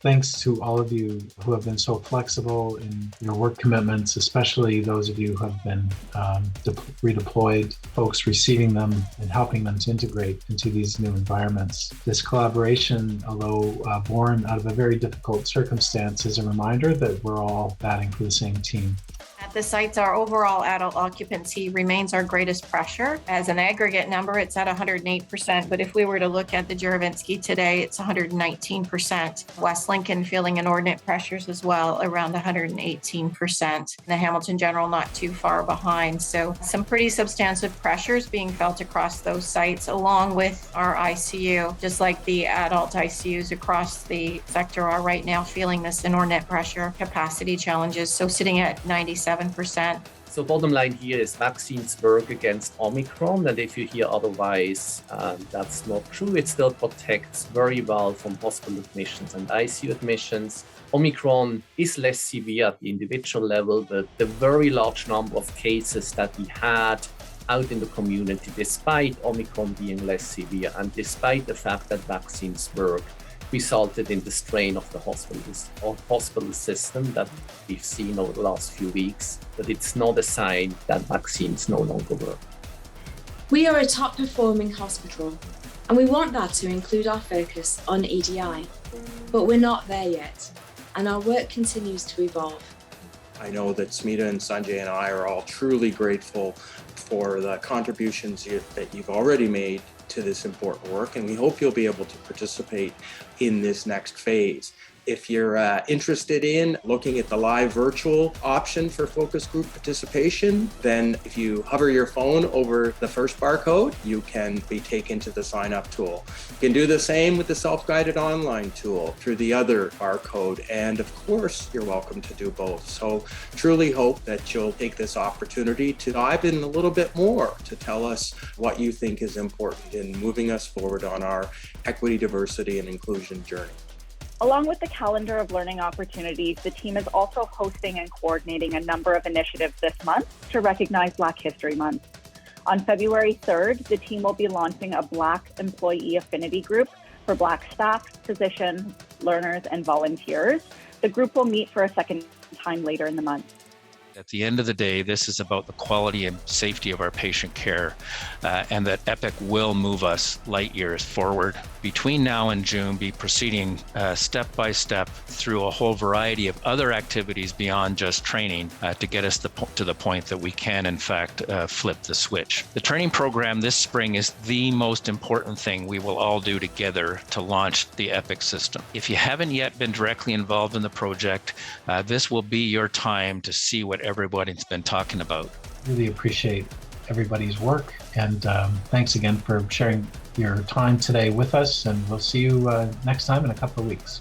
Thanks to all of you who have been so flexible in your work commitments, especially those of you who have been redeployed, folks receiving them and helping them to integrate into these new environments. This collaboration, although born out of a very difficult circumstance, is a reminder that we're all batting for the same team. At the sites, our overall adult occupancy remains our greatest pressure. As an aggregate number, it's at 108%, but if we were to look at the Juravinski today, it's 119%. West Lincoln feeling inordinate pressures as well, around 118%. The Hamilton General not too far behind. So some pretty substantive pressures being felt across those sites, along with our ICU, just like the adult ICUs across the sector are right now feeling this inordinate pressure, capacity challenges. So sitting at 97%. So bottom line here is vaccines work against Omicron, and if you hear otherwise, that's not true. It still protects very well from hospital admissions and ICU admissions. Omicron is less severe at the individual level, but the very large number of cases that we had out in the community, despite Omicron being less severe and despite the fact that vaccines work, resulted in the strain of the hospital system that we've seen over the last few weeks, but it's not a sign that vaccines no longer work. We are a top performing hospital, and we want that to include our focus on EDI. But we're not there yet, and our work continues to evolve. I know that Smita and Sanjay and I are all truly grateful for the contributions that you've already made to this important work, and we hope you'll be able to participate in this next phase. If you're interested in looking at the live virtual option for focus group participation, then if you hover your phone over the first barcode, you can be taken to the sign up tool. You can do the same with the self-guided online tool through the other barcode. And of course, you're welcome to do both. So truly hope that you'll take this opportunity to dive in a little bit more to tell us what you think is important in moving us forward on our equity, diversity, and inclusion journey. Along with the calendar of learning opportunities, the team is also hosting and coordinating a number of initiatives this month to recognize Black History Month. On February 3rd, the team will be launching a Black Employee Affinity Group for Black staff, physicians, learners, and volunteers. The group will meet for a second time later in the month. At the end of the day, this is about the quality and safety of our patient care, and that Epic will move us light years forward. Between now and June, be proceeding step by step through a whole variety of other activities beyond just training to get us to the point that we can, in fact, flip the switch. The training program this spring is the most important thing we will all do together to launch the Epic system. If you haven't yet been directly involved in the project, this will be your time to see what everybody's been talking about. Really appreciate everybody's work, and thanks again for sharing your time today with us, and we'll see you next time in a couple of weeks.